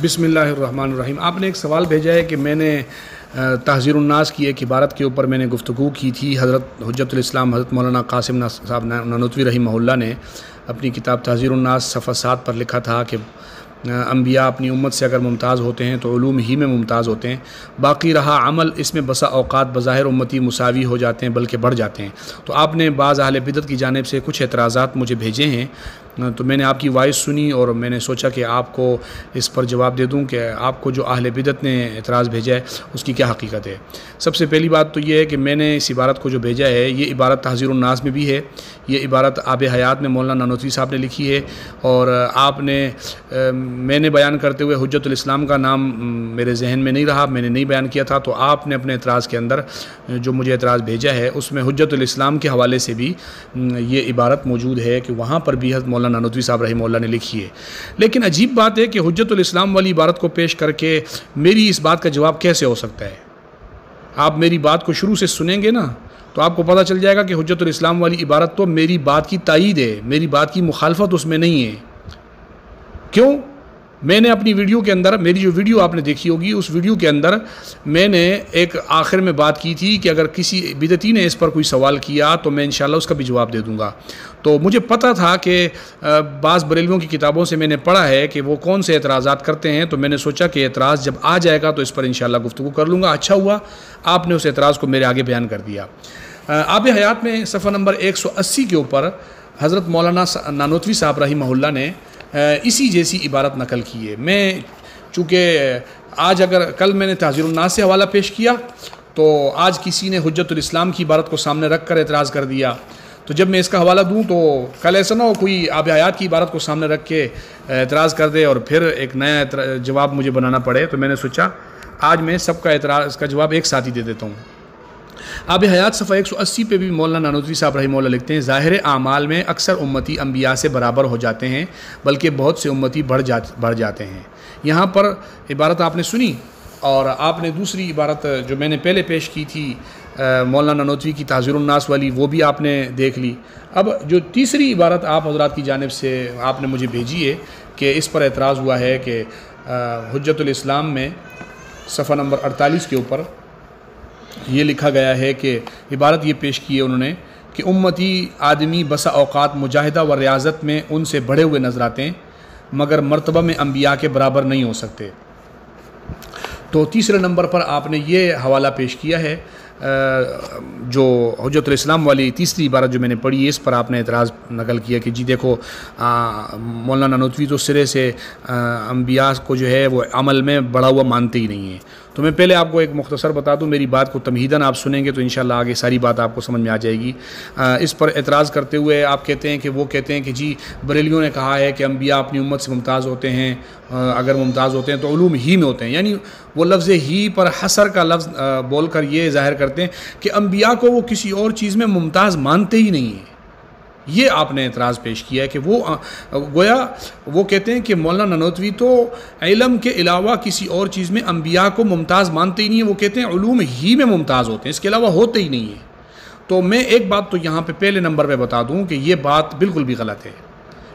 بسم اللہ الرحمن الرحیم۔ آپ نے ایک سوال بھیجا ہے کہ میں نے تحذیر الناس کی ایک عبارت کے اوپر میں نے گفتگو کی تھی۔ حضرت حجت الاسلام حضرت مولانا قاسم صاحب نانوتوی رحمہ اللہ نے اپنی کتاب تحذیر الناس صفحہ 7 پر لکھا تھا کہ انبیاء اپنی امت سے اگر ممتاز ہوتے ہیں تو علوم ہی میں ممتاز ہوتے ہیں، باقی رہا عمل اس میں بسا اوقات بظاہر امتی مساوی ہو جاتے ہیں بلکہ بڑھ جاتے ہیں۔ تو آپ نے بعض اہل بدعت کی جانب سے کچھ اعتراضات مجھے بھیجے ہیں، تو میں نے آپ کی وائس سنی اور میں نے سوچا کہ آپ کو اس پر جواب دے دوں کہ آپ کو جو اہل بدعت نے اعتراض بھیجا ہے اس کی کیا حقیقت ہے۔ سب سے پہلی بات تو یہ ہے کہ میں نے اس عبارت کو جو بھیجا ہے یہ عبارت تحذیر الناس میں بھی ہے، یہ عبارت آب حیات میں مولانا نانوتوی صاحب نے لکھی ہے، اور آپ نے میں نے بیان کرتے ہوئے حجت الاسلام کا نام میرے ذہن میں نہیں رہا، میں نے نہیں بیان کیا تھا، تو آپ نے اپنے اعتراض کے اندر جو مجھے اعتراض بھیجا ہے اس میں حجت الاسلام کے حوالے سے بھی یہ عبارت موجود ہے کہ وہاں پر بھی حضرت مولانا نانوتوی صاحب رحمہ اللہ نے لکھی ہے۔ لیکن عجیب بات ہے کہ حجت الاسلام والی عبارت کو پیش کر کے میری اس بات کا جواب کیسے ہو سکتا ہے؟ آپ میری بات کو شروع سے سنیں گے نا تو آپ کو پتہ چل جائے گا کہ حجت الاسلام والی عبارت تو میری بات کی تائید ہے، میری بات کی مخالفت اس میں نہیں ہے۔ کیوں؟ میں نے اپنی ویڈیو کے اندر، میری جو ویڈیو آپ نے دیکھی ہوگی اس ویڈیو کے اندر میں نے ایک آخر میں بات کی تھی کہ اگر کسی بدعتی نے اس پر کوئی سوال کیا تو میں انشاءاللہ اس کا بھی جواب دے دوں گا۔ تو مجھے پتہ تھا کہ بعض بریلویوں کی کتابوں سے میں نے پڑھا ہے کہ وہ کون سے اعتراضات کرتے ہیں، تو میں نے سوچا کہ اعتراض جب آ جائے گا تو اس پر انشاءاللہ گفتگو کر لوں گا۔ اچھا ہوا آپ نے اس اعتراض کو میرے آگے بیان کر دیا۔ آب حیات میں صفحہ نمبر 180 کے اوپر حضرت مولانا نانوتوی صاحب رحمہ اللہ نے اسی جیسی عبارت نقل کی ہے۔ میں چونکہ آج اگر کل میں نے تحذیر الناس سے حوالہ پیش کیا تو آج کسی نے حجت الاسلام کی عبارت کو سامنے رکھ کر اعتراض کر دیا، تو جب میں اس کا حوالہ دوں تو کل ایسا نہ ہو کوئی آب حیات کی عبارت کو سامنے رکھ کے اعتراض کر دے اور پھر ایک نیا جواب مجھے بنانا پڑے، تو میں نے سوچا آج میں سب کا اعتراض کا جواب ایک ساتھ ہی دے دیتا ہوں۔ آب حیات صفحہ 180 پہ بھی مولانا نانوتوی صاحب رحمہ اللہ لکھتے ہیں، ظاہر اعمال میں اکثر امتی انبیاء سے برابر ہو جاتے ہیں بلکہ بہت سے امتی بڑھ جاتے ہیں۔ یہاں پر عبارت آپ نے سنی، اور آپ نے دوسری عبارت جو میں نے پہلے پیش کی تھی مولانا نانوتوی کی تحذیر الناس والی وہ بھی آپ نے دیکھ لی۔ اب جو تیسری عبارت آپ حضرات کی جانب سے آپ نے مجھے بھیجی ہے کہ اس پر اعتراض ہوا ہے کہ حجت الاسلام میں صفحہ نمبر 48 کے اوپر یہ لکھا گیا ہے کہ عبارت یہ پیش کی ہے انہوں نے کہ امتی آدمی بسا اوقات مجاہدہ و ریاضت میں ان سے بڑھے ہوئے نظر آتے ہیں مگر مرتبہ میں انبیاء کے برابر نہیں ہو سکتے۔ تو تیسرے نمبر پر آپ نے یہ حوالہ پیش کیا ہے، جو حجت الاسلام والی تیسری عبارت جو میں نے پڑھی ہے اس پر آپ نے اعتراض نقل کیا کہ جی دیکھو مولانا نانوتوی تو سرے سے انبیاء کو جو ہے وہ عمل میں بڑھا ہوا مانتے ہی نہیں ہیں۔ تو میں پہلے آپ کو ایک مختصر بتا دوں، میری بات کو تمہیداً آپ سنیں گے تو انشاءاللہ آگے ساری بات آپ کو سمجھ میں آ جائے گی۔ اس پر اعتراض کرتے ہوئے آپ کہتے ہیں کہ وہ کہتے ہیں کہ جی بریلیوں نے کہا ہے کہ انبیاء اپنی امت سے ممتاز ہوتے ہیں، اگر ممتاز ہوتے ہیں تو علوم ہی میں ہوتے ہیں، یعنی وہ لفظ ہی پر حصر کا لفظ بول کر یہ ظاہر کرتے ہیں کہ انبیاء کو وہ کسی اور چیز میں ممتاز مانتے ہی نہیں ہیں۔ یہ آپ نے اعتراض پیش کیا ہے کہ وہ گویا وہ کہتے ہیں کہ مولانا نانوتوی تو علم کے علاوہ کسی اور چیز میں انبیاء کو ممتاز مانتے ہی نہیں ہیں، وہ کہتے ہیں علوم ہی میں ممتاز ہوتے ہیں، اس کے علاوہ ہوتے ہی نہیں ہیں۔ تو میں ایک بات تو یہاں پہ پہلے نمبر پہ بتا دوں کہ یہ بات بالکل بھی غلط ہے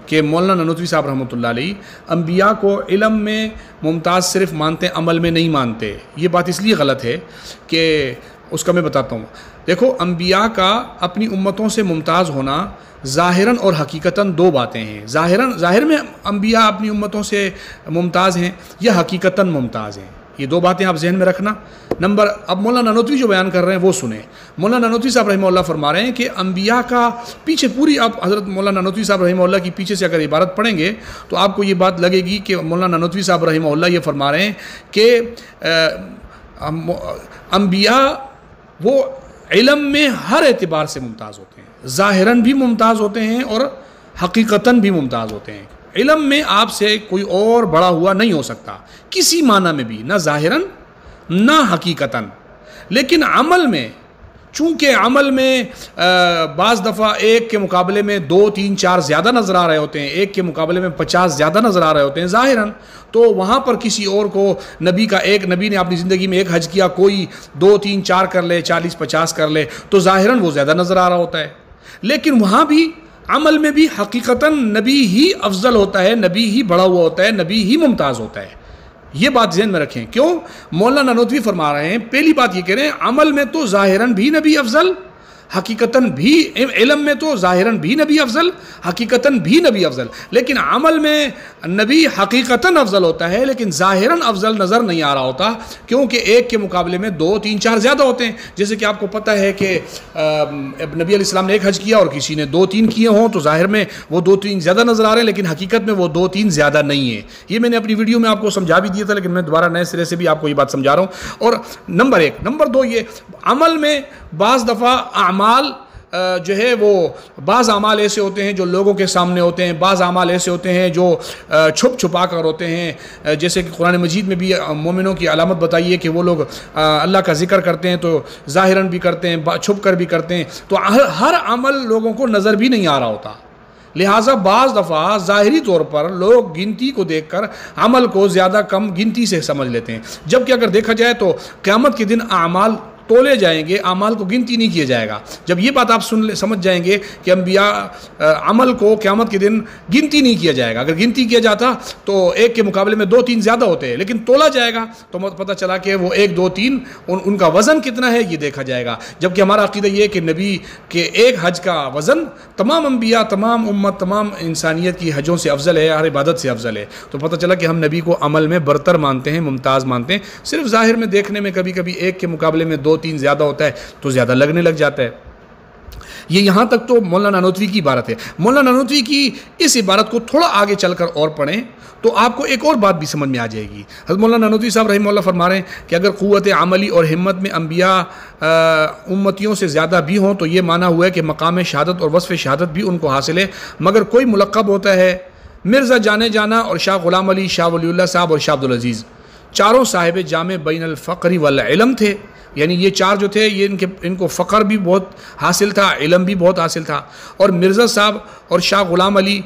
کہ مولانا نانوتوی صاحب رحمۃ اللہ علیہ انبیاء کو علم میں ممتاز صرف مانتے ہیں، عمل میں نہیں مانتے۔ یہ بات اس لیے غلط ہے کہ اس کا میں بتاتا ہوں۔ دیکھو انبیاء کا اپنی امتوں سے ممتاز ہونا ظاہراً اور حقیقتاً دو باتیں ہیں۔ ظاہر میں انبیاء اپنی امتوں سے ممتاز ہیں یا حقیقتاً ممتاز ہیں، یہ دو باتیں آپ ذہن میں رکھنا۔ اب مولانا نانوتوی جو بیان کر رہے ہیں وہ سنیں۔ مولانا نانوتوی صاحب رحمہ اللہ فرما رہے ہیں کہ انبیاء کا پیچھے پوری آپ حضرت مولانا نانوتوی صاحب رحمہ اللہ کی پیچھے سے اگر عبارت پڑھیں گے تو آپ کو یہ بات لگے گی کہ مولانا نانوتوی صاحب رحمہ اللہ یہ فرما رہے ہیں کہ انبیاء وہ علم میں ہر اعتبار سے ممتاز ہوتے ہیں، ظاہراً بھی ممتاز ہوتے ہیں اور حقیقتاً بھی ممتاز ہوتے ہیں۔ علم میں آپ سے کوئی اور بڑا ہوا نہیں ہو سکتا کسی معنی میں بھی، نہ ظاہراً نہ حقیقتاً۔ لیکن عمل میں چونکہ عمل میں بعض دفعہ ایک کے مقابلے میں 2 3 4 زیادہ نظر آ رہے ہوتے ہیں، ایک کے مقابلے میں 50 زیادہ نظر آ رہے ہوتے ہیں ظاہراً، تو وہاں پر کسی اور کو نبی نے اپنی زندگی میں ایک حج کیا، کوئی 2 3 4 کر لے، 40 50 کر لے، تو ظاہراً وہ زیادہ نظر آ رہا ہوتا ہے۔ لیکن وہاں بھی عمل میں بھی حقیقتاً نبی ہی افضل ہوتا ہے، نبی ہی بڑا ہوا ہوتا ہے، نبی ہی ممتاز ہوتا ہے۔ یہ بات ذہن میں رکھیں. کیوں؟ مولانا نانوتوی فرما رہے ہیں، پہلی بات یہ کہہ رہے ہیں عمل میں تو ظاہراً بھی نبی افضل، حقیقتاً بھی علم میں تو ظاہراً بھی نبی افضل، حقیقتاً بھی نبی افضل، لیکن عمل میں نبی حقیقتاً افضل ہوتا ہے لیکن ظاہراً افضل نظر نہیں آ رہا ہوتا، کیونکہ ایک کے مقابلے میں 2 3 4 زیادہ ہوتے ہیں. جیسے کہ آپ کو پتہ ہے کہ نبی علیہ السلام نے 1 حج کیا اور کسی نے 2 3 کیے ہوں تو ظاہر میں وہ 2 3 زیادہ نظر آ رہے ہیں لیکن حقیقت میں وہ 2 3 زیادہ نہیں ہیں. یہ میں نے اپنی ویڈیو میں آپ کو سمجھا بھی دیا تھا لیکن میں دوبارہ نئے سرے سے بھی آپ کو یہ بات سمجھا رہا ہوں. اور نمبر 1. نمبر 2 یہ عمل میں بعض دفعہ اعمال جو ہے وہ بعض اعمال ایسے ہوتے ہیں جو لوگوں کے سامنے ہوتے ہیں، بعض اعمال ایسے ہوتے ہیں جو چھپ چھپا کر ہوتے ہیں. جیسے کہ قرآن مجید میں بھی مومنوں کی علامت بتائی ہے کہ وہ لوگ اللہ کا ذکر کرتے ہیں تو ظاہراً بھی کرتے ہیں، چھپ کر بھی کرتے ہیں. تو ہر عمل لوگوں کو نظر بھی نہیں آ رہا ہوتا، لہٰذا بعض دفعہ ظاہری طور پر لوگ گنتی کو دیکھ کر عمل کو زیادہ کم گنتی سے سمجھ لیتے ہیں، جبکہ اگر دیکھا جائے تو قیامت کے دن اعمال تولے جائیں گے، اعمال کو گنتی نہیں کیا جائے گا. جب یہ بات آپ سمجھ جائیں گے کہ انبیاء عمل کو قیامت کے دن گنتی نہیں کیا جائے گا، اگر گنتی کیا جاتا تو 1 کے مقابلے میں 2 3 زیادہ ہوتے ہیں، لیکن تولا جائے گا تو پتہ چلا کہ وہ 1 2 3 ان کا وزن کتنا ہے یہ دیکھا جائے گا. جبکہ ہمارا عقیدہ یہ ہے کہ نبی کے 1 حج کا وزن تمام انبیاء، تمام امت، تمام انسانیت کی حجوں سے افضل ہے، ہر عبادت سے افضل ہے. تو پتہ چلا کہ ہم نبی کو عمل میں برتر مانتے ہیں، ممتاز مانتے ہیں. صرف ظاہر میں دیکھنے میں کبھی کبھی 1 کے مقابلے میں 2 3 زیادہ ہوتا ہے تو زیادہ لگنے لگ جاتا ہے. یہ یہاں تک تو مولانا نانوتوی کی عبارت ہے. مولانا نانوتوی کی اس عبارت کو تھوڑا آگے چل کر اور پڑھیں تو آپ کو ایک اور بات بھی سمجھ میں آ جائے گی. حضرت مولانا نانوتوی صاحب رحمہ اللہ فرما رہے ہیں کہ اگر قوت عملی اور ہمت میں انبیاء امتیوں سے زیادہ بھی ہوں تو یہ معنی ہوا ہے کہ مقام شہادت اور وصف شہادت بھی ان کو حاصل ہے، مگر کوئی ملقب ہوتا ہے. مرزا جانے جانا اور شاہ غلام علی، شاہ ولی اللہ صاحب اور شاہ عبدالعزیز چاروں صاحب جامع بین الفقر والعلم تھے. یعنی یہ 4 جو تھے یہ ان کو فقر بھی بہت حاصل تھا، علم بھی بہت حاصل تھا. اور مرزا صاحب اور شاہ غلام علی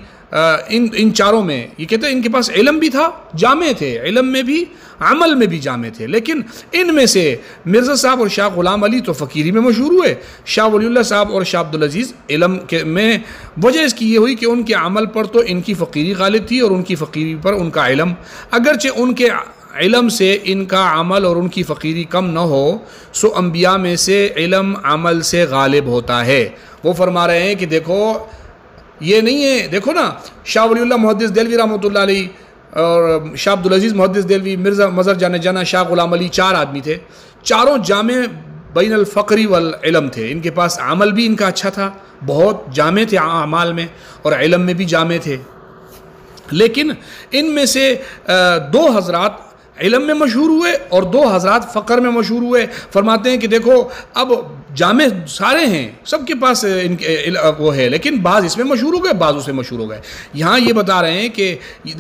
ان چاروں میں یہ کہتے ہیں ان کے پاس علم بھی تھا، جامع تھے، علم میں بھی عمل میں بھی جامع تھے. لیکن ان میں سے مرزا صاحب اور شاہ غلام علی تو فقیری میں مشہور ہوئے، شاہ ولی اللہ صاحب اور شاہ عبدالعزیز علم میں. وجہ اس کی یہ ہوئی کہ ان کے عمل پر تو ان کی فقیری غالب تھی اور ان کی فقیری پر ان کا علم. اگرچہ ان کے علم سے ان کا عمل اور ان کی فقیری کم نہ ہو سو انبیاء میں سے علم عمل سے غالب ہوتا ہے. وہ فرما رہے ہیں کہ دیکھو یہ نہیں ہے، دیکھو نا شاہ ولی اللہ محدث دہلوی رحمۃ اللہ علیہ اور شاہ عبدالعزیز محدث دہلوی، مرزا مظہر جانے جانا، شاہ غلام علی، 4 آدمی تھے، چاروں جامع بین الفقری والعلم تھے. ان کے پاس عمل بھی ان کا اچھا تھا، بہت جامع تھے اعمال میں اور علم میں بھی جامع تھے. لیکن ان میں سے 2 حضرات علم میں مشہور ہوئے اور 2 حضرات فقر میں مشہور ہوئے. فرماتے ہیں کہ دیکھو اب جامع سارے ہیں، سب کے پاس ان کے وہ ہے، لیکن بعض اس میں مشہور ہو گئے، بعض اس میں مشہور ہو گئے. یہاں یہ بتا رہے ہیں کہ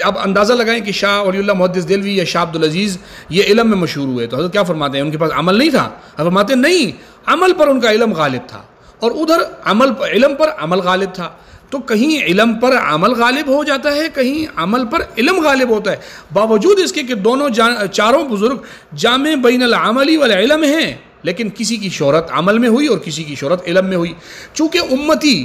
اب اندازہ لگائیں کہ شاہ ولی اللہ محدث دہلوی یا شاہ عبدالعزیز یہ علم میں مشہور ہوئے تو حضرت کیا فرماتے ہیں ان کے پاس عمل نہیں تھا؟ فرماتے ہیں نہیں، عمل پر ان کا علم غالب تھا اور ادھر علم پر عمل غالب تھا. تو کہیں علم پر عمل غالب ہو جاتا ہے، کہیں عمل پر علم غالب ہوتا ہے. باوجود اس کے کہ دونوں چاروں بزرگ جامع بین العملی والعلم ہیں، لیکن کسی کی شہرت عمل میں ہوئی اور کسی کی شہرت علم میں ہوئی. چونکہ امتی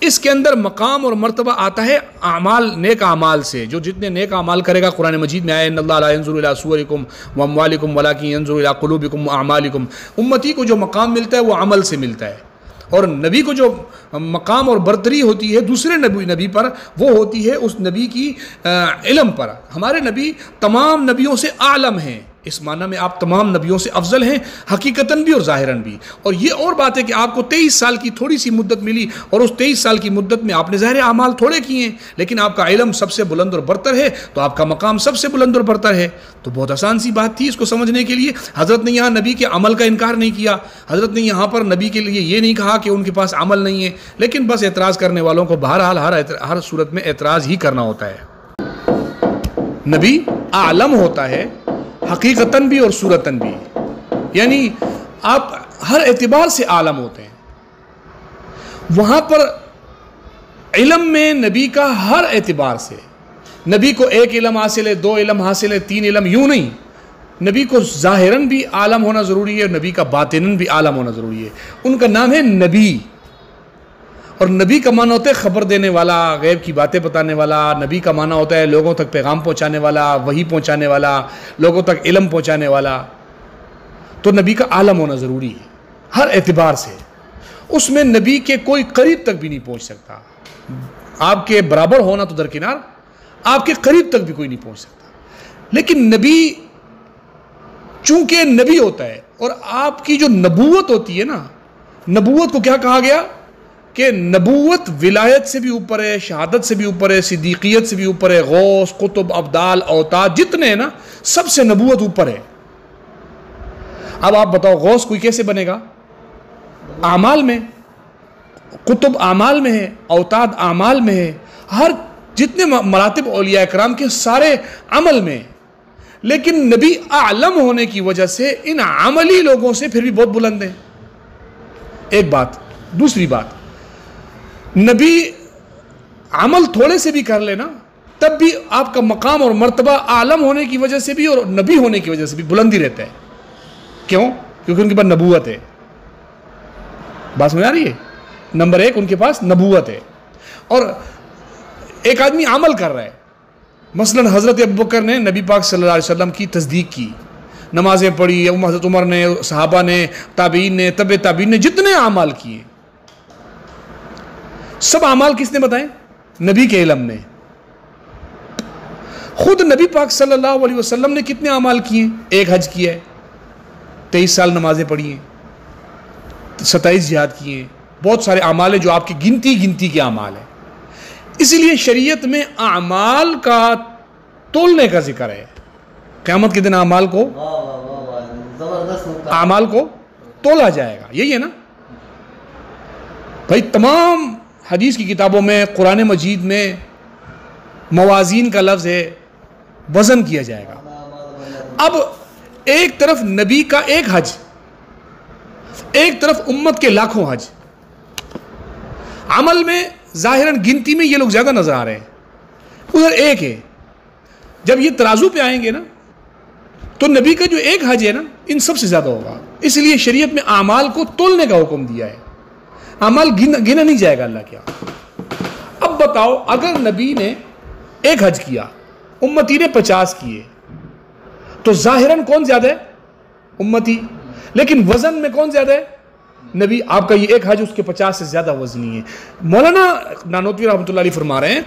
اس کے اندر مقام اور مرتبہ آتا ہے اعمال، نیک اعمال سے. جو جتنے نیک اعمال کرے گا، قرآن مجید میں آیا ان اللہ لا ينظر الى صورکم واموالکم ولکن ينظر الى قلوبکم واعمالکم. امتی کو جو مقام ملتا ہے وہ عمل سے ملتا ہے، اور نبی کو جو مقام اور برتری ہوتی ہے دوسرے نبی پر وہ ہوتی ہے اس نبی کی علم پر. ہمارے نبی تمام نبیوں سے عالم ہیں، اس معنی میں آپ تمام نبیوں سے افضل ہیں، حقیقتاً بھی اور ظاہراً بھی. اور یہ اور بات ہے کہ آپ کو 23 سال کی تھوڑی سی مدت ملی اور اس 23 سال کی مدت میں آپ نے ظاہر اعمال تھوڑے کیے ہیں، لیکن آپ کا علم سب سے بلند اور برتر ہے تو آپ کا مقام سب سے بلند اور برتر ہے. تو بہت آسان سی بات تھی اس کو سمجھنے کے لیے. حضرت نے یہاں نبی کے عمل کا انکار نہیں کیا، حضرت نے یہاں پر نبی کے لیے یہ نہیں کہا کہ ان کے پاس عمل نہیں ہے، لیکن بس اعتراض کرنے والوں کو بہرحال ہر صورت میں اعتراض ہی کرنا ہوتا ہے. نبی عالم ہوتا ہے حقیقتاً بھی اور صورتاً بھی، یعنی آپ ہر اعتبار سے عالم ہوتے ہیں. وہاں پر علم میں نبی کا ہر اعتبار سے، نبی کو 1 علم حاصل ہے، 2 علم حاصل ہے، 3 علم، یوں نہیں. نبی کو ظاہراً بھی عالم ہونا ضروری ہے اور نبی کا باطناً بھی عالم ہونا ضروری ہے. ان کا نام ہے نبی. اور نبی کا معنی ہوتا ہے خبر دینے والا، غیب کی باتیں بتانے والا. نبی کا معنی ہوتا ہے لوگوں تک پیغام پہنچانے والا، وحی پہنچانے والا، لوگوں تک علم پہنچانے والا. تو نبی کا عالم ہونا ضروری ہے ہر اعتبار سے. اس میں نبی کے کوئی قریب تک بھی نہیں پہنچ سکتا. آپ کے برابر ہونا تو درکنار، آپ کے قریب تک بھی کوئی نہیں پہنچ سکتا. لیکن نبی چونکہ نبی ہوتا ہے، اور آپ کی جو نبوت ہوتی ہے نا، نبوت کو کیا کہا گیا کہ نبوت ولایت سے بھی اوپر ہے، شہادت سے بھی اوپر ہے، صدیقیت سے بھی اوپر ہے. غوث، قطب، ابدال، اوتاد جتنے ہیں نا، سب سے نبوت اوپر ہے. اب آپ بتاؤ غوث کوئی کیسے بنے گا؟ اعمال میں. قطب اعمال میں ہے، اوتاد اعمال میں ہے، ہر جتنے مراتب اولیاء کرام کے سارے عمل میں. لیکن نبی اعلم ہونے کی وجہ سے ان عملی لوگوں سے پھر بھی بہت بلند ہیں. ایک بات. دوسری بات، نبی عمل تھوڑے سے بھی کر لینا تب بھی آپ کا مقام اور مرتبہ عالم ہونے کی وجہ سے بھی اور نبی ہونے کی وجہ سے بھی بلندی رہتا ہے. کیوں؟ کیونکہ ان کے پاس نبوت ہے. بات سمجھ آ رہی ہے؟ نمبر ایک، ان کے پاس نبوت ہے. اور ایک آدمی عمل کر رہا ہے. مثلا حضرت ابوبکر نے نبی پاک صلی اللہ علیہ وسلم کی تصدیق کی، نمازیں پڑھی، حضرت عمر نے، صحابہ نے، تابعین نے، تبع تابعین نے، جتنے اعمال کیے، سب اعمال کس نے بتائے؟ نبی کے علم نے. خود نبی پاک صلی اللہ علیہ وسلم نے کتنے اعمال کیے؟ ایک حج کیا ہے، 23 سال نمازیں پڑھی ہیں، 27 جہاد کیے ہیں. بہت سارے اعمال ہیں جو آپ کی گنتی کے اعمال ہیں. اسی لیے شریعت میں اعمال کا تولنے کا ذکر ہے. قیامت کے دن اعمال کو تولا جائے گا. یہی ہے نا بھائی. تمام حدیث کی کتابوں میں، قرآن مجید میں موازین کا لفظ ہے، وزن کیا جائے گا. اب ایک طرف نبی کا ایک حج، ایک طرف امت کے لاکھوں حج. عمل میں ظاہراً گنتی میں یہ لوگ زیادہ نظر آ رہے ہیں، ادھر ایک ہے. جب یہ ترازو پہ آئیں گے نا تو نبی کا جو ایک حج ہے نا ان سب سے زیادہ ہوگا. اس لیے شریعت میں اعمال کو تولنے کا حکم دیا ہے. اعمال گنا نہیں جائے گا اللہ کیا. اب بتاؤ، اگر نبی نے ایک حج کیا، امتی نے 50 کیے، تو ظاہراً کون زیادہ ہے؟ امتی. لیکن وزن میں کون زیادہ ہے؟ نبی. آپ کا یہ ایک حج اس کے 50 سے زیادہ وزنی ہے. مولانا نانوتوی رحمۃ اللہ علیہ فرما رہے ہیں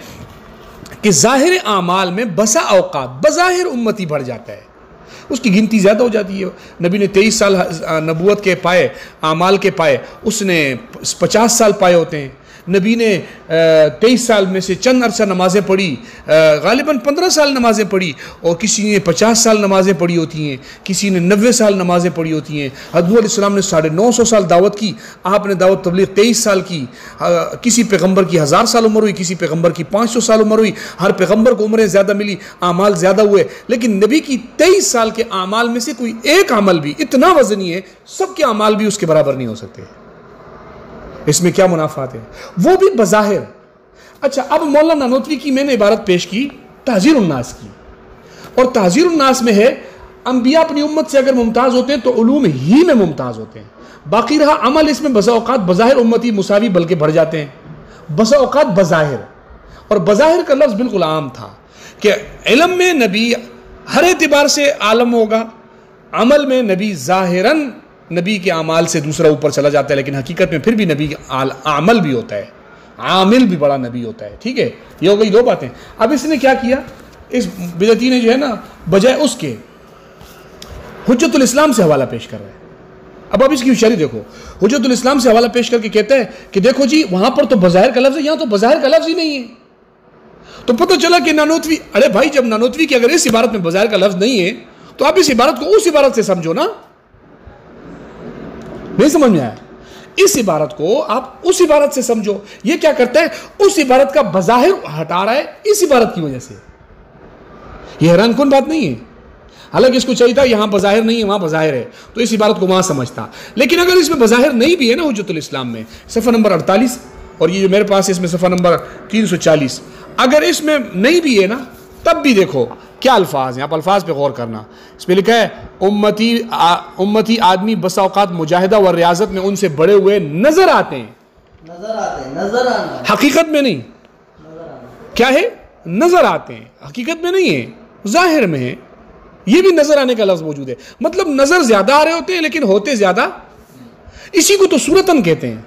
کہ ظاہر اعمال میں بسا اوقات بظاہر امتی بڑھ جاتا ہے، اس کی گنتی زیادہ ہو جاتی ہے. نبی نے 23 سال نبوت کے پائے، اعمال کے پائے، اس نے 50 سال پائے ہوتے ہیں. نبی نے 23 سال میں سے چند عرصہ نمازیں پڑھی، غالباً 15 سال نمازیں پڑھی، اور کسی نے 50 سال نمازیں پڑھی ہوتی ہیں، کسی نے 90 سال نمازیں پڑھی ہوتی ہیں. حضور علیہ السلام نے 950 سال دعوت کی، آپ نے دعوت تبلیغ 23 سال کی. کسی پیغمبر کی 1000 سال عمر ہوئی، کسی پیغمبر کی 500 سال عمر ہوئی. ہر پیغمبر کو عمریں زیادہ ملی، اعمال زیادہ ہوئے. لیکن نبی کی 23 سال کے اعمال میں سے کوئی ایک عمل بھی اتنا وزنی ہے، سب کے اعمال بھی اس کے برابر نہیں ہو سکتے. اس میں کیا منافعات ہے؟ وہ بھی بظاہر. اچھا، اب مولانا نانوتوی کی میں نے عبارت پیش کی تحذیر الناس کی، اور تحذیر الناس میں ہے انبیاء اپنی امت سے اگر ممتاز ہوتے ہیں تو علوم ہی میں ممتاز ہوتے ہیں. باقی رہا عمل، اس میں بسا اوقات بظاہر امتی مساوی بلکہ بڑھ جاتے ہیں. بسا اوقات بظاہر، اور بظاہر کا لفظ بالکل عام تھا کہ علم میں نبی ہر اعتبار سے عالم ہوگا، عمل میں نبی ظاہراً نبی کے اعمال سے دوسرا اوپر چلا جاتا ہے، لیکن حقیقت میں پھر بھی نبی عمل بھی ہوتا ہے، عامل بھی بڑا نبی ہوتا ہے. ٹھیک ہے، یہ ہو گئی دو باتیں. اب اس نے کیا کیا، اس بدعتی نے جو ہے نا بجائے اس کے حجت الاسلام سے حوالہ پیش کر رہا ہے. اب اس کی ہوشیاری دیکھو، حجت الاسلام سے حوالہ پیش کر کے کہتا ہے کہ دیکھو جی وہاں پر تو بظاہر کا لفظ ہے، یہاں تو بظاہر کا لفظ ہی نہیں ہے. تو پتہ چلا کہ نانوتوی، ارے بھائی جب نانوتوی کی اگر اس عبارت میں بظاہر کا لفظ نہیں ہے تو آپ اس عبارت کو اس عبارت سے سمجھو نا. نہیں سمجھ میں آیا؟ اس عبارت کو آپ اس عبارت سے سمجھو. یہ کیا کرتا ہے، اس عبارت کا بظاہر ہٹا رہا ہے اس عبارت کی وجہ سے. یہ حیران کن بات نہیں ہے؟ حالانکہ اس کو چاہیے تھا یہاں بظاہر نہیں ہے وہاں بظاہر ہے، تو اس عبارت کو وہاں سمجھتا. لیکن اگر اس میں بظاہر نہیں بھی ہے نا حجت الاسلام میں صفحہ نمبر 48، اور یہ جو میرے پاس ہے اس میں صفحہ نمبر 340، اگر اس میں نہیں بھی ہے نا تب بھی دیکھو کیا الفاظ ہیں. آپ الفاظ پہ غور کرنا. اس پہ لکھا ہے امتی آدمی بسا اوقات مجاہدہ و ریاضت میں ان سے بڑے ہوئے نظر آتے ہیں. نظر آتے ہیں، نظر آنا، حقیقت میں نہیں. کیا ہے؟ نظر آتے ہیں، حقیقت میں نہیں ہے، ظاہر میں ہے. یہ بھی نظر آنے کا لفظ موجود ہے، مطلب نظر زیادہ آ رہے ہوتے ہیں لیکن ہوتے زیادہ. اسی کو تو صورتاً کہتے ہیں،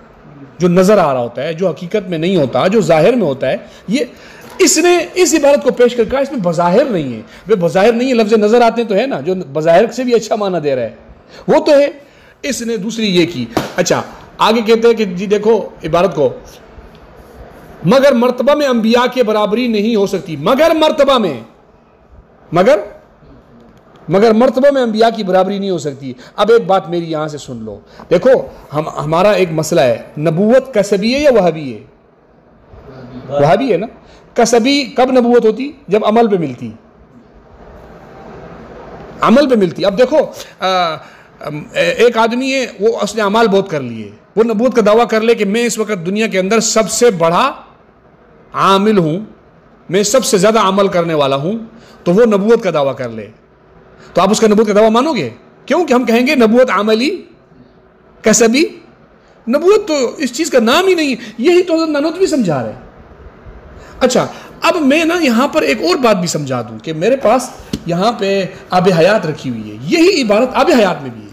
جو نظر آ رہا ہوتا ہے، جو حقیقت میں نہیں ہوتا، جو ظاہر میں ہوتا ہے. یہ اس نے اس عبارت کو پیش کر کہا اس میں بظاہر نہیں ہے. وہ بظاہر نہیں ہے، لفظ نظر آتے ہیں تو ہے نا، جو بظاہر سے بھی اچھا معنی دے رہا ہے وہ تو ہے. اس نے دوسری یہ کی. اچھا آگے کہتے ہیں کہ جی دیکھو عبارت کو، مگر مرتبہ میں انبیاء کے برابری نہیں ہو سکتی. مگر مرتبہ میں، مگر مرتبہ میں انبیاء کی برابری نہیں ہو سکتی. اب ایک بات میری یہاں سے سن لو. دیکھو ہمارا ایک مسئلہ ہے، نبوت کسبی ہے یا وہابی ہے؟ وہابی ہے نا. کسبی کب نبوت ہوتی؟ جب عمل پہ ملتی، عمل پہ ملتی. اب دیکھو ایک آدمی ہے، وہ اس نے اعمال بہت کر لیے، وہ نبوت کا دعویٰ کر لے کہ میں اس وقت دنیا کے اندر سب سے بڑا عامل ہوں، میں سب سے زیادہ عمل کرنے والا ہوں، تو وہ نبوت کا دعویٰ کر لے. تو آپ اس کا نبوت کا دعویٰ مانو گے؟ کیوں کہ ہم کہیں گے نبوت عملی کسبی. نبوت تو اس چیز کا نام ہی نہیں ہے. یہی تو حضرت نانوتوی سمجھا رہے ہیں. اچھا اب میں نا یہاں پر ایک اور بات بھی سمجھا دوں کہ میرے پاس یہاں پہ آب حیات رکھی ہوئی ہے. یہی عبارت آب حیات میں بھی ہے،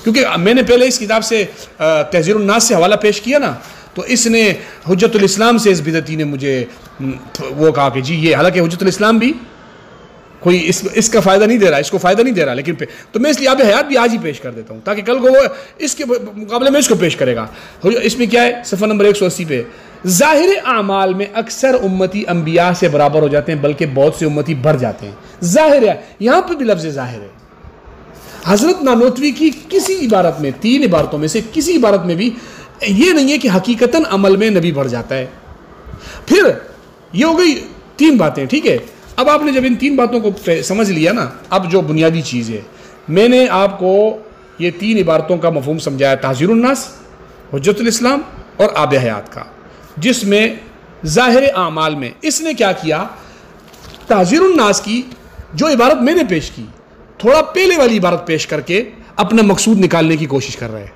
کیونکہ میں نے پہلے اس کتاب سے تحذیر الناس سے حوالہ پیش کیا نا، تو اس نے حجت الاسلام سے اس بدعتی نے مجھے وہ کہا کہ جی یہ، حالانکہ حجت الاسلام بھی کوئی اس کا فائدہ نہیں دے رہا، اس کو فائدہ نہیں دے رہا، لیکن تو میں اس لیے آب حیات بھی آج ہی پیش کر دیتا ہوں تاکہ کل کو وہ اس کے مقابلے میں اس کو پیش کرے گا. اس میں کیا ہے؟ صفحہ نمبر 180 پہ، ظاہر اعمال میں اکثر امتی انبیاء سے برابر ہو جاتے ہیں، بلکہ بہت سے امتی بڑھ جاتے ہیں. ظاہر ہے، یہاں پہ بھی لفظ ظاہر ہے. حضرت نانوتوی کی کسی عبارت میں، 3 عبارتوں میں سے کسی عبارت میں بھی یہ نہیں ہے کہ حقیقتاً عمل میں نبی بڑھ جاتا ہے. پھر یہ ہو گئی 3 باتیں، ٹھیک ہے. اب آپ نے جب ان 3 باتوں کو سمجھ لیا نا، اب جو بنیادی چیز ہے، میں نے آپ کو یہ 3 عبارتوں کا مفہوم سمجھایا، تحذیر الناس، حجت الاسلام اور آب حیات کا، جس میں ظاہر اعمال میں اس نے کیا کیا، تحذیر الناس کی جو عبارت میں نے پیش کی، تھوڑا پہلے والی عبارت پیش کر کے اپنا مقصود نکالنے کی کوشش کر رہے ہیں.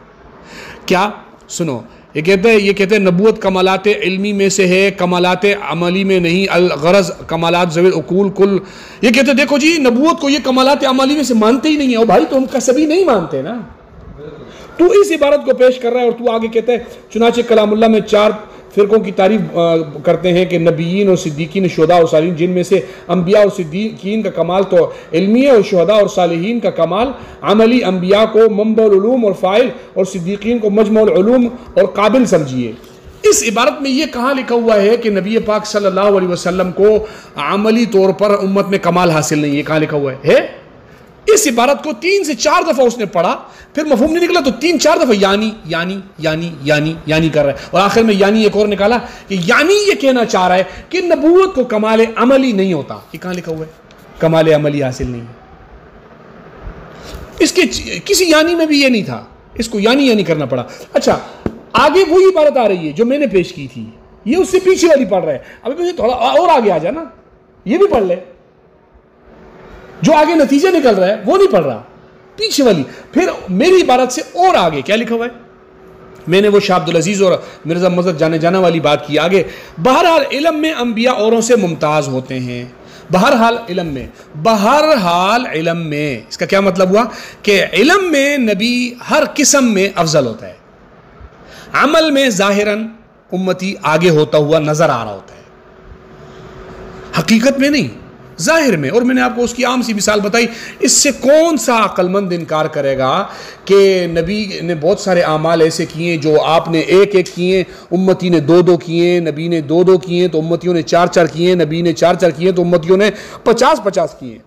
کیا؟ سنو، یہ کہتے ہیں نبوت کمالات علمی میں سے ہے، کمالات عملی میں نہیں، الغرض کمالات ذوی العقول کل. یہ کہتے ہیں دیکھو جی نبوت کو یہ کمالات عملی میں سے مانتے ہی نہیں ہیں. اور بھائی تو ہم کسبی نہیں مانتے نا. تو اس عبارت کو پیش کر رہا ہے اور تو آگے کہتا ہے چنانچہ کلام اللہ میں 4 فرقوں کی تعریف کرتے ہیں کہ نبیین اور صدیقین، شہداء اور صالحین، جن میں سے انبیاء اور صدیقین کا کمال تو علمی ہے، اور شہداء اور صالحین کا کمال عملی. انبیاء کو منبع العلوم اور فاعل، اور صدیقین کو مجمع العلوم اور قابل سمجھیے. اس عبارت میں یہ کہاں لکھا ہوا ہے کہ نبی پاک صلی اللہ علیہ وسلم کو عملی طور پر امت میں کمال حاصل نہیں ہے؟ کہاں لکھا ہوا ہے؟ اس عبارت کو 3 سے 4 دفعہ اس نے پڑھا، پھر مفہوم نہیں نکلا تو 3-4 دفعہ یعنی کر رہا ہے، اور آخر میں یعنی ایک اور نکالا کہ یعنی یہ کہنا چاہ رہا ہے کہ نبوت کو کمال عملی نہیں ہوتا. یہ کہاں لکھا ہوا ہے؟ کمال عملی حاصل نہیں ہے. اس کے کسی یعنی میں بھی یہ نہیں تھا، اس کو یعنی کرنا پڑا. اچھا آگے وہی عبارت آ رہی ہے جو میں نے پیش کی تھی، یہ اس سے پیچھے والی پڑھ رہا ہے. ابھی تھوڑا اور آگے آ جانا، یہ بھی پڑھ لے. جو آگے نتیجہ نکل رہا ہے وہ نہیں پڑھ رہا، پیچھے والی. پھر میری عبارت سے اور آگے کیا لکھا ہوا ہے؟ میں نے وہ شاہ عبدالعزیز اور مرزا مظہر جانے جانا والی بات کی. آگے بہرحال علم میں انبیاء اوروں سے ممتاز ہوتے ہیں. بہرحال علم میں اس کا کیا مطلب ہوا کہ علم میں نبی ہر قسم میں افضل ہوتا ہے. عمل میں ظاہراً امتی آگے ہوتا ہوا نظر آ رہا ہوتا ہے، حقیقت میں نہیں، ظاہر میں. اور میں نے آپ کو اس کی عام سی مثال بتائی. اس سے کون سا عقل مند انکار کرے گا کہ نبی نے بہت سارے اعمال ایسے کیے جو آپ نے 1-1 کیے، امتی نے 2-2 کیے، نبی نے 2-2 کیے تو امتیوں نے 4-4 کیے، نبی نے 4-4 کیے تو امتیوں نے 50-50 کیے.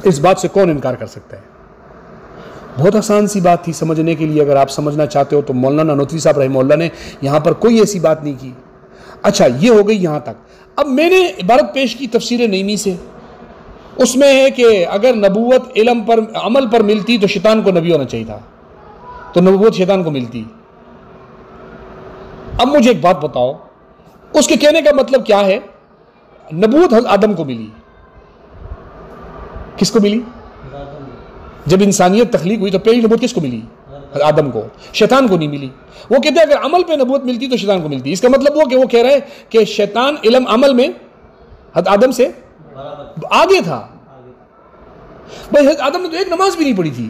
اس بات سے کون انکار کر سکتا ہے؟ بہت آسان سی بات تھی سمجھنے کے لیے. اگر آپ سمجھنا چاہتے ہو تو مولانا نانوتوی صاحب رحمہ اللہ نے یہاں پر کوئی ایسی بات نہیں کی. اچھا یہ ہو گئی یہاں تک. اب میں نے عبارت پیش کی تفسیر نعیمی سے، اس میں ہے کہ اگر نبوت علم پر عمل پر ملتی تو شیطان کو نبی ہونا چاہیے تھا، تو نبوت شیطان کو ملتی. اب مجھے ایک بات بتاؤ، اس کے کہنے کا مطلب کیا ہے؟ نبوت آدم کو ملی. کس کو ملی؟ جب انسانیت تخلیق ہوئی تو پہلی نبوت کس کو ملی؟ آدم کو، شیطان کو نہیں ملی۔ وہ کہتے ہیں اگر عمل پہ نبوت ملتی تو شیطان کو ملتی۔ اس کا مطلب وہ کہہ رہے کہ شیطان علم عمل میں حضرت آدم سے آگے تھا۔ بھائی حضرت آدم نے تو ایک نماز بھی نہیں پڑھی تھی،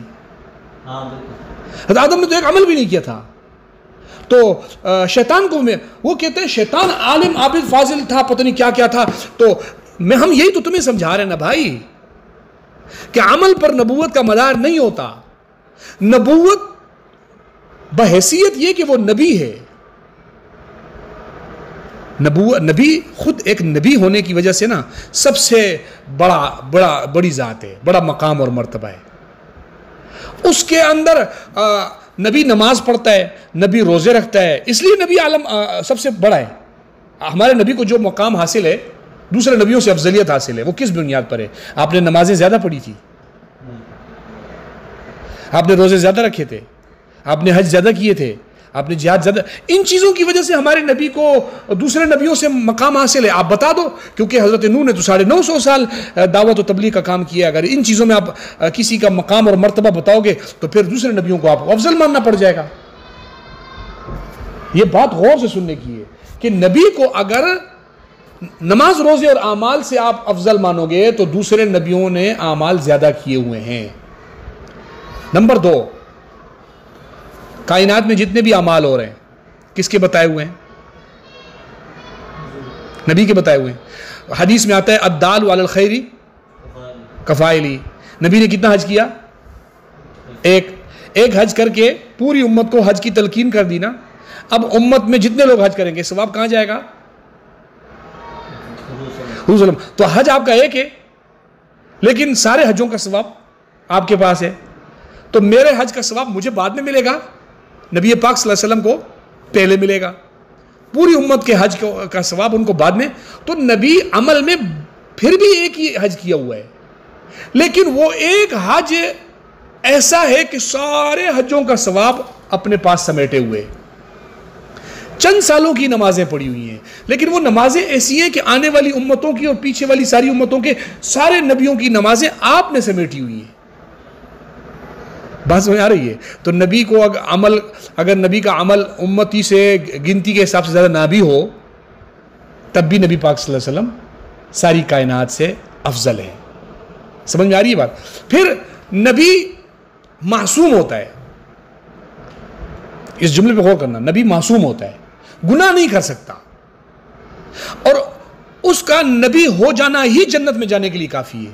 حضرت آدم نے تو ایک عمل بھی نہیں کیا تھا، تو شیطان کو وہ کہتے ہیں شیطان عالم عابد فاضل تھا، پتہ نہیں کیا کیا تھا۔ تو ہم یہی تو تمہیں سمجھا رہے ہیں نا بھائی کہ عمل پر نبوت کا مدار نہیں ہوتا۔ نبوت بحیثیت یہ کہ وہ نبی ہے، نبی خود ایک نبی ہونے کی وجہ سے نا سب سے بڑی ذات ہے، بڑا مقام اور مرتبہ ہے۔ اس کے اندر نبی نماز پڑھتا ہے، نبی روزے رکھتا ہے، اس لیے نبی عالم سب سے بڑا ہے۔ ہمارے نبی کو جو مقام حاصل ہے، دوسرے نبیوں سے افضلیت حاصل ہے، وہ کس بنیاد پر ہے؟ آپ نے نمازیں زیادہ پڑھی تھی، آپ نے روزے زیادہ رکھے تھے، آپ نے حج زیادہ کیے تھے، آپ نے جہاد زیادہ، ان چیزوں کی وجہ سے ہمارے نبی کو دوسرے نبیوں سے مقام حاصل ہے۔ آپ بتا دو، کیونکہ حضرت نوح نے تو 950 سال دعوت و تبلیغ کا کام کیا۔ اگر ان چیزوں میں آپ کسی کا مقام اور مرتبہ بتاؤ گے تو پھر دوسرے نبیوں کو آپ کو افضل ماننا پڑ جائے گا۔ یہ بات غور سے سننے کی ہے کہ نبی کو اگر نماز روزے اور اعمال سے آپ افضل مانو گے تو دوسرے نبیوں نے اعمال زیادہ کیے ہوئے ہیں۔ نمبر 2، کائنات میں جتنے بھی اعمال ہو رہے ہیں کس کے بتائے ہوئے ہیں؟ نبی کے بتائے ہوئے ہیں۔ حدیث میں آتا ہے الدال علی الخیر کفاعلی۔ نبی نے کتنا حج کیا؟ ایک حج کر کے پوری امت کو حج کی تلقین کر دی نا۔ اب امت میں جتنے لوگ حج کریں گے ثواب کہاں جائے گا؟ تو حج آپ کا ایک ہے لیکن سارے حجوں کا ثواب آپ کے پاس ہے، تو میرے حج کا ثواب مجھے بعد میں ملے گا، نبی پاک صلی اللہ علیہ وسلم کو پہلے ملے گا، پوری امت کے حج کا ثواب ان کو بعد میں۔ تو نبی عمل میں پھر بھی ایک ہی حج کیا ہوا ہے، لیکن وہ ایک حج ایسا ہے کہ سارے حجوں کا ثواب اپنے پاس سمیٹے ہوئے۔ چند سالوں کی نمازیں پڑھی ہوئی ہیں، لیکن وہ نمازیں ایسی ہیں کہ آنے والی امتوں کی اور پیچھے والی ساری امتوں کے سارے نبیوں کی نمازیں آپ نے سمیٹی ہوئی ہیں۔ بات سمجھ آ رہی ہے؟ تو نبی کو اگر نبی کا عمل امتی سے گنتی کے حساب سے زیادہ نہ بھی ہو تب بھی نبی پاک صلی اللہ علیہ وسلم ساری کائنات سے افضل ہے۔ سمجھ میں آ رہی ہے بات؟ پھر نبی معصوم ہوتا ہے، اس جملے پہ غور کرنا، نبی معصوم ہوتا ہے، گناہ نہیں کر سکتا، اور اس کا نبی ہو جانا ہی جنت میں جانے کے لیے کافی ہے۔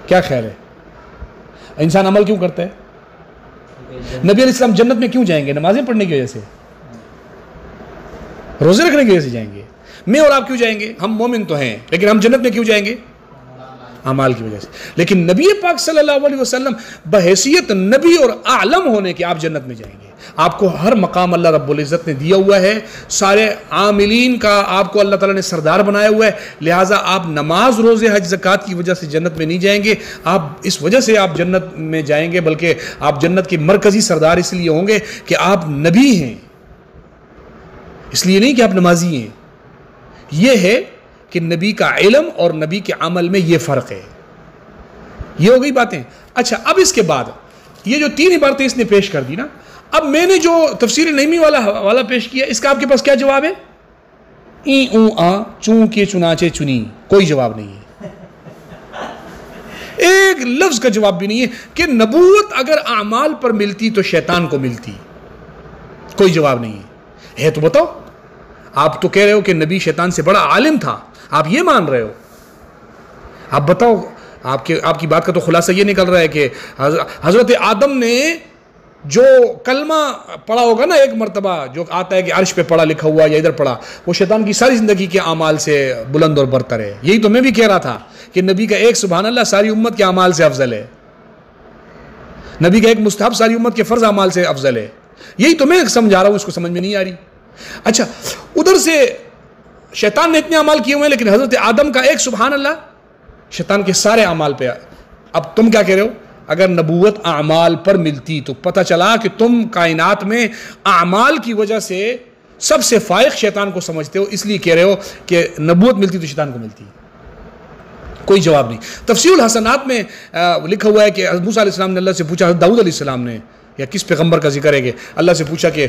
کیا خیال ہے؟ انسان عمل کیوں کرتا ہے؟ نبی علیہ السلام جنت میں کیوں جائیں گے؟ نمازیں پڑھنے کی وجہ سے، روزے رکھنے کی وجہ سے جائیں گے۔ میں اور آپ کیوں جائیں گے؟ ہم مومن تو ہیں لیکن ہم جنت میں کیوں جائیں گے؟ اعمال کی وجہ سے۔ لیکن نبی پاک صلی اللہ علیہ وسلم بحیثیت نبی اور عالم ہونے کے آپ جنت میں جائیں گے۔ آپ کو ہر مقام اللہ رب العزت نے دیا ہوا ہے، سارے عاملین کا آپ کو اللہ تعالیٰ نے سردار بنایا ہوا ہے، لہٰذا آپ نماز روزے حج زکوٰۃ کی وجہ سے جنت میں نہیں جائیں گے، آپ اس وجہ سے آپ جنت میں جائیں گے، بلکہ آپ جنت کے مرکزی سردار اس لیے ہوں گے کہ آپ نبی ہیں، اس لیے نہیں کہ آپ نمازی ہیں۔ یہ ہے کہ نبی کا علم اور نبی کے عمل میں یہ فرق ہے۔ یہ ہو گئی باتیں۔ اچھا، اب اس کے بعد یہ جو 3 عبارتیں اس نے پیش کر دی نا، اب میں نے جو تفسیر نعیمی والا پیش کیا، اس کا آپ کے پاس کیا جواب ہے؟ ای اوں آ چون کے چنانچہ چنی، کوئی جواب نہیں ہے، ایک لفظ کا جواب بھی نہیں ہے کہ نبوت اگر اعمال پر ملتی تو شیطان کو ملتی، کوئی جواب نہیں ہے تو بتاؤ۔ آپ تو کہہ رہے ہو کہ نبی شیطان سے بڑا عالم تھا، آپ یہ مان رہے ہو، آپ بتاؤ۔ آپ کی بات کا تو خلاصہ یہ نکل رہا ہے کہ حضرت آدم نے جو کلمہ پڑھا ہوگا نا ایک مرتبہ، جو آتا ہے کہ عرش پہ پڑھا لکھا ہوا یا ادھر پڑھا، وہ شیطان کی ساری زندگی کے اعمال سے بلند اور برتر ہے۔ یہی تو میں بھی کہہ رہا تھا کہ نبی کا ایک سبحان اللہ ساری امت کے اعمال سے افضل ہے، نبی کا ایک مستحب ساری امت کے فرض اعمال سے افضل ہے۔ یہی تو میں سمجھا رہا ہوں، اس کو سمجھ میں نہیں آ رہی۔ اچھا، ادھر سے شیطان نے اتنے اعمال کیے ہوئے ہیں، لیکن حضرت آدم کا ایک سبحان اللہ شیطان کے سارے اعمال پہ۔ اب تم کیا کہہ رہے ہو؟ اگر نبوت اعمال پر ملتی تو پتہ چلا کہ تم کائنات میں اعمال کی وجہ سے سب سے فائق شیطان کو سمجھتے ہو، اس لیے کہہ رہے ہو کہ نبوت ملتی تو شیطان کو ملتی۔ کوئی جواب نہیں. تفسیر الحسنات میں لکھا ہوا ہے کہ موسیٰ علیہ السلام نے اللہ سے پوچھا, داؤد علیہ السلام نے, یا کس پیغمبر کا ذکر ہے کہ اللہ سے پوچھا کہ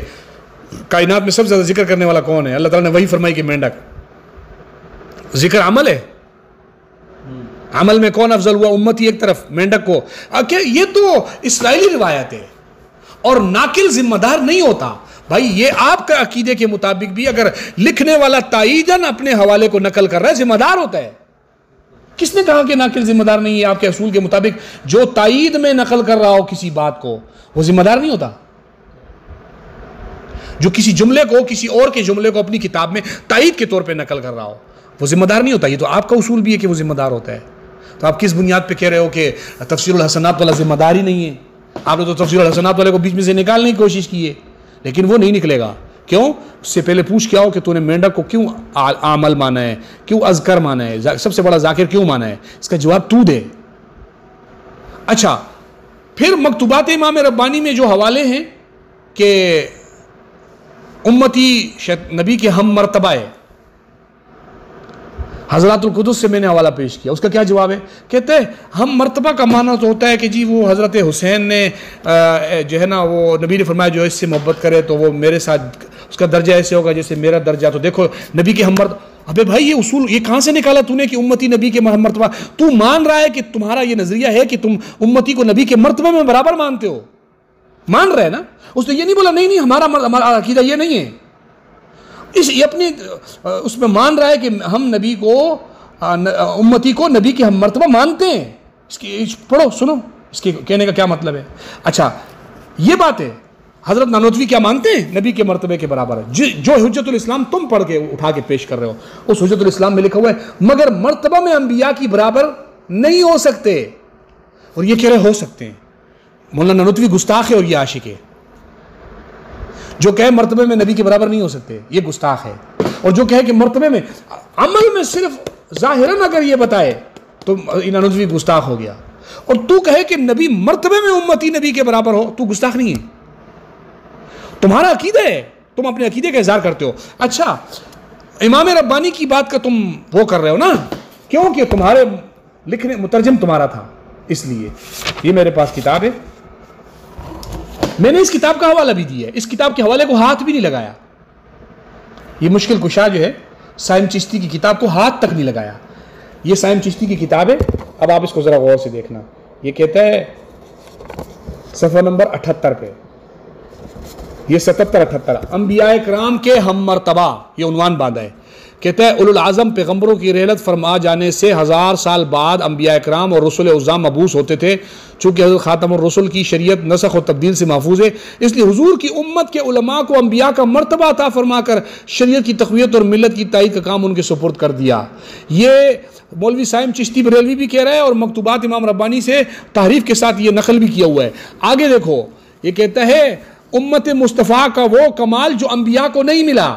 کائنات میں سب سے زیادہ ذکر کرنے والا کون ہے؟ اللہ تعالیٰ نے وہی فرمائی کہ مینڈک. ذکر عمل ہے, عمل میں کون افضل ہوا؟ امتی ایک طرف, مینڈک کو. یہ تو اسرائیلی روایت ہے اور ناقل ذمہ دار نہیں ہوتا. بھائی یہ آپ کا عقیدے کے مطابق بھی اگر لکھنے والا تائیداً اپنے حوالے کو نقل کر رہا ہے ذمہ دار ہوتا ہے. کس نے کہا کہ ناقل ذمہ دار نہیں ہے؟ آپ کے اصول کے مطابق جو تائید میں نقل کر رہا ہو کسی بات کو وہ ذمہ دار نہیں ہوتا. جو کسی جملے کو, کسی اور کے جملے کو اپنی کتاب میں تائید کے طور پہ نقل کر رہا ہو وہ ذمہ دار نہیں ہوتا. یہ تو آپ کا اصول بھی ہے کہ وہ ذمہ دار ہوتا ہے. تو آپ کس بنیاد پہ کہہ رہے ہو کہ تفسیر الحسنات والا ذمہ دار ہی نہیں ہے؟ آپ نے تو تفسیر الحسنات والے کو بیچ میں سے نکالنے کی کوشش کی ہے, لیکن وہ نہیں نکلے گا. کیوں؟ اس سے پہلے پوچھ کے آؤ کہ تو نے مینڈک کو کیوں عمل مانا ہے, کیوں اذکر مانا ہے, سب سے بڑا ذاکر کیوں مانا ہے؟ اس کا جواب تو دے. اچھا, پھر مکتوبات امام ربانی میں جو حوالے ہیں کہ امتی نبی کے ہم مرتبہ ہے, حضرات القدس سے میں نے حوالہ پیش کیا, اس کا کیا جواب ہے؟ کہتے ہیں ہم مرتبہ کا معنی تو ہوتا ہے کہ جی وہ حضرت حسین نے جو ہے نا وہ نبی نے فرمایا جو اس سے محبت کرے تو وہ میرے ساتھ اس کا درجہ ایسے ہوگا جیسے میرا درجہ. تو دیکھو نبی کے ہم مرتبہ, ابے بھائی یہ اصول یہ کہاں سے نکالا تو نے کہ امتی نبی کے ہم مرتبہ؟ تو مان رہا ہے کہ تمہارا یہ نظریہ ہے کہ تم امتی کو نبی کے مرتبہ میں برابر مانتے ہو, مان رہے نا. اس نے یہ نہیں بولا نہیں ہمارا عقیدہ یہ نہیں ہے. یہ اپنی اس میں مان رہا ہے کہ ہم نبی کو امتی کو نبی کے ہم مرتبہ مانتے ہیں. اس کی پڑھو سنو اس کے کہنے کا کیا مطلب ہے. اچھا یہ بات ہے, حضرت نانوتوی کیا مانتے ہیں؟ نبی کے مرتبے کے برابر ہے. جو حجت الاسلام تم پڑھ کے اٹھا کے پیش کر رہے ہو اس حجت الاسلام میں لکھا ہوا ہے مگر مرتبہ میں انبیاء کی برابر نہیں ہو سکتے, اور یہ کہہ رہے ہو سکتے ہیں. مولانا نانوتوی گستاخ ہے اور یہ عاشق ہے. جو کہے مرتبے میں نبی کے برابر نہیں ہو سکتے یہ گستاخ ہے, اور جو کہے کہ مرتبے میں عمل میں صرف ظاہراً اگر یہ بتائے تو نانوتوی گستاخ ہو گیا. اور تو کہے کہ نبی مرتبے میں امتی نبی کے برابر ہو تو گستاخ نہیں ہے. تمہارا عقیدہ ہے, تم اپنے عقیدے کا اظہار کرتے ہو. اچھا امام ربانی کی بات کا تم وہ کر رہے ہو نا, کیونکہ تمہارے لکھنے مترجم تمہارا تھا, اس لیے یہ میرے پاس کتاب ہے, میں نے اس کتاب کا حوالہ بھی دیا ہے, اس کتاب کے حوالے کو ہاتھ بھی نہیں لگایا. یہ مشکل کشا جو ہے سائم چشتی کی کتاب کو ہاتھ تک نہیں لگایا. یہ سائم چشتی کی کتاب ہے, اب آپ اس کو ذرا غور سے دیکھنا. یہ کہتا ہے صفحہ نمبر 78 پہ, یہ 77-78 انبیاء کرام کے ہم مرتبہ یہ عنوان باندھا ہے. کہتا ہے اولو العظم پیغمبروں کی رحلت فرما جانے سے 1000 سال بعد انبیاء کرام اور رسول اعظام مبعوث ہوتے تھے. چونکہ حضرت خاتم الرسل کی شریعت نسخ و تبدیل سے محفوظ ہے, اس لیے حضور کی امت کے علماء کو انبیاء کا مرتبہ عطا فرما کر شریعت کی تقویت اور ملت کی تائید کا کام ان کے سپرد کر دیا. یہ مولوی سائم چشتی بریلوی بھی کہہ رہا ہے اور مکتوبات امام ربانی سے تحریف کے ساتھ یہ نقل بھی کیا ہوا ہے. آگے دیکھو یہ کہتا ہے امت مصطفیٰ کا وہ کمال جو انبیاء کو نہیں ملا.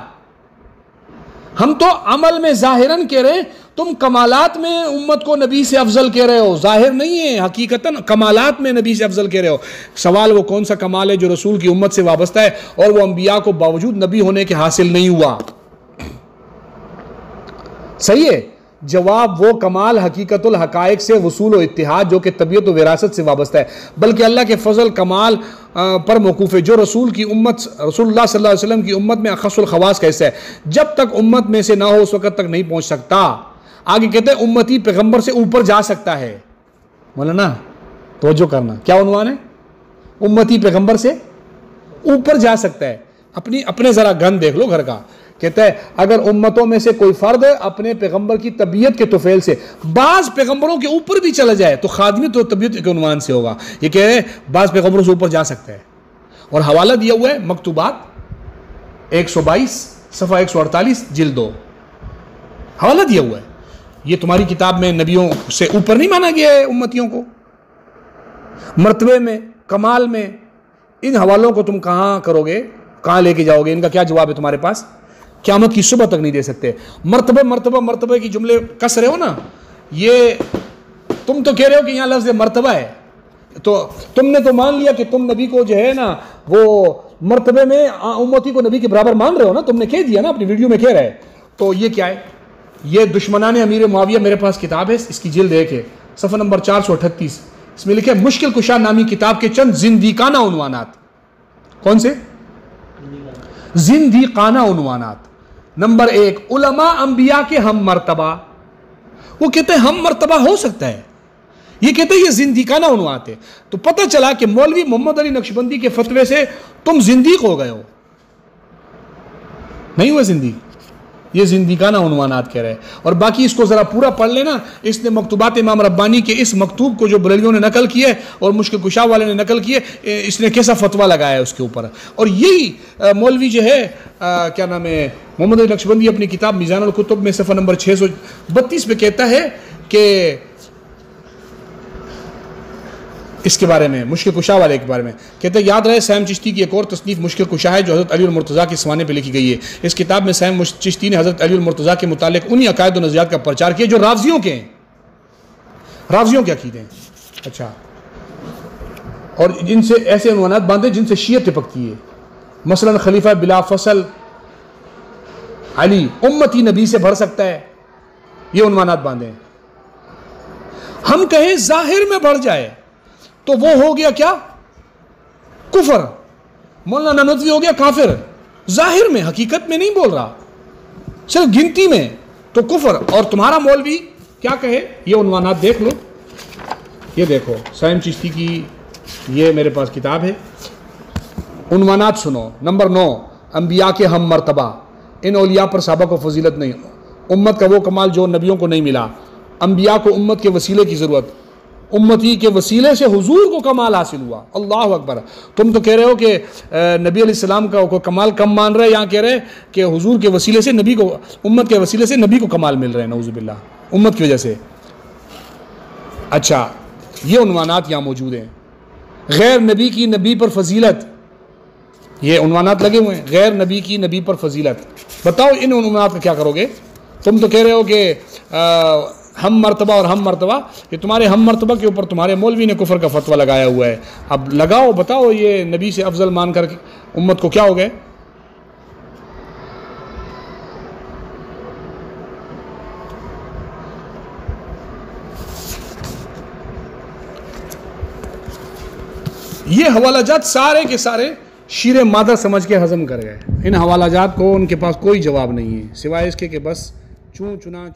ہم تو عمل میں ظاہراً کہہ رہے ہیں, تم کمالات میں امت کو نبی سے افضل کہہ رہے ہو, ظاہر نہیں ہے حقیقتاً کمالات میں نبی سے افضل کہہ رہے ہو. سوال وہ کون سا کمال ہے جو رسول کی امت سے وابستہ ہے اور وہ انبیاء کو باوجود نبی ہونے کے حاصل نہیں ہوا؟ صحیح ہے. جواب وہ کمال حقیقت الحقائق سے وصول و اتحاد جو کہ طبیعت و وراثت سے وابستہ ہے, بلکہ اللہ کے فضل کمال پر موقوف ہے جو رسول کی امت رسول اللہ صلی اللہ علیہ وسلم کی امت میں اخص الخواص کا حصہ ہے. جب تک امت میں سے نہ ہو اس وقت تک نہیں پہنچ سکتا. آگے کہتے ہیں امتی پیغمبر سے اوپر جا سکتا ہے. مولانا توجہ کرنا, کیا عنوان ہے؟ امتی پیغمبر سے اوپر جا سکتا ہے. اپنے ذرا گن دیکھ لو گھر کا. کہتا ہے اگر امتوں میں سے کوئی فرد اپنے پیغمبر کی طبیعت کے طفیل سے بعض پیغمبروں کے اوپر بھی چلا جائے تو خادمیت اور طبیعت کے عنوان سے ہوگا. یہ کہہ رہے بعض پیغمبروں سے اوپر جا سکتا ہے. اور حوالہ دیا ہوا ہے مکتوبات 122 صفحہ 148 جلد 2, حوالہ دیا ہوا ہے. یہ تمہاری کتاب میں نبیوں سے اوپر نہیں مانا گیا ہے امتیوں کو مرتبے میں, کمال میں. ان حوالوں کو تم کہاں کرو گے, کہاں لے کے جاؤ گے؟ ان کا کیا جواب ہے تمہارے پاس؟ قیامت کی صبح تک نہیں دے سکتے. مرتبہ کی جملے کس رہے ہو نا, یہ تم تو کہہ رہے ہو کہ یہاں لفظ مرتبہ ہے, تو تم نے تو مان لیا کہ تم نبی کو جو ہے نا وہ مرتبے میں امتی کو نبی کے برابر مان رہے ہو نا, تم نے کہہ دیا نا اپنی ویڈیو میں کہہ رہے. تو یہ کیا ہے؟ یہ دشمنان امیر معاویہ، میرے پاس کتاب ہے، اس کی جلد 1 ہے، صفحہ نمبر 438، اس میں لکھے مشکل کشا نامی کتاب کے چند زندیقانہ عنوانات۔ کون سے؟ زندیقانہ عنوانات۔ نمبر 1، علماء انبیاء کے ہم مرتبہ۔ وہ کہتے ہیں ہم مرتبہ ہو سکتا ہے، یہ کہتے ہیں یہ زندیقانہ عنوانات ہے۔ تو پتہ چلا کہ مولوی محمد علی نقشبندی کے فتوے سے تم زندیق ہو گئے ہو، نہیں ہوئے زندیق، یہ زندیقانہ عنوانات کہہ رہے ہیں۔ اور باقی اس کو ذرا پورا پڑھ لینا، اس نے مکتوبات امام ربانی کے اس مکتوب کو جو بریلویوں نے نقل کیے اور مشکل کشا والے نے نقل کیے، اس نے کیسا فتویٰ لگایا ہے اس کے اوپر۔ اور یہی مولوی جو ہے کیا نام ہے محمد علی نقشبندی اپنی کتاب میزان الکتب میں صفحہ نمبر 632 پہ کہتا ہے کہ اس کے بارے میں، مشکل کشا والے کے بارے میں کہتے ہیں، یاد رہے سیم چشتی کی ایک اور تصنیف مشکل کشا ہے جو حضرت علی المرتضیٰ کے سوانے پہ لکھی گئی ہے۔ اس کتاب میں سیم چشتی نے حضرت علی المرتضیٰ کے متعلق انہی عقائد و نظریات کا پرچار کیا جو رافضیوں کے ہیں، رافضیوں کے عقیدے ہیں۔ اچھا، اور جن سے ایسے عنوانات باندھے جن سے شیعہ ٹپکتی ہے، مثلا خلیفہ بلا فصل علی امتی نبی سے بڑھ سکتا ہے، یہ عنوانات باندھے۔ ہم کہیں ظاہر میں بڑھ جائے تو وہ ہو گیا کیا؟ کفر۔ مولانا نانوتوی ہو گیا کافر، ظاہر میں، حقیقت میں نہیں بول رہا، صرف گنتی میں تو کفر۔ اور تمہارا مولوی کیا کہے؟ یہ عنوانات دیکھ لو، یہ دیکھو سائم چشتی کی یہ میرے پاس کتاب ہے، عنوانات سنو۔ نمبر 9، انبیاء کے ہم مرتبہ، ان اولیاء پر صحابہ کو فضیلت نہیں، امت کا وہ کمال جو نبیوں کو نہیں ملا، انبیاء کو امت کے وسیلے کی ضرورت، امتی کے وسیلے سے حضور کو کمال حاصل ہوا۔ اللہ اکبر۔ تم تو کہہ رہے ہو کہ نبی علیہ السلام کا کوئی کمال کم مان رہے، یہاں کہہ رہے کہ حضور کے وسیلے سے نبی کو، امت کے وسیلے سے نبی کو کمال مل رہے ہیں، نعوذ باللہ، امت کی وجہ سے۔ اچھا، یہ عنوانات یہاں موجود ہیں۔ غیر نبی کی نبی پر فضیلت، یہ عنوانات لگے ہوئے ہیں، غیر نبی کی نبی پر فضیلت۔ بتاؤ ان عنوانات کا کیا کرو گے؟ تم تو کہہ رہے ہو کہ ہم مرتبہ اور ہم مرتبہ، یہ تمہارے ہم مرتبہ کے اوپر تمہارے مولوی نے کفر کا فتویٰ لگایا ہوا ہے۔ اب لگاؤ، بتاؤ یہ نبی سے افضل مان کر امت کو کیا ہو گئے؟ یہ حوالہ جات سارے کے سارے شیر مادہ سمجھ کے ہضم کر گئے۔ ان حوالہ جات کو ان کے پاس کوئی جواب نہیں ہے سوائے اس کے کہ بس چوں چنا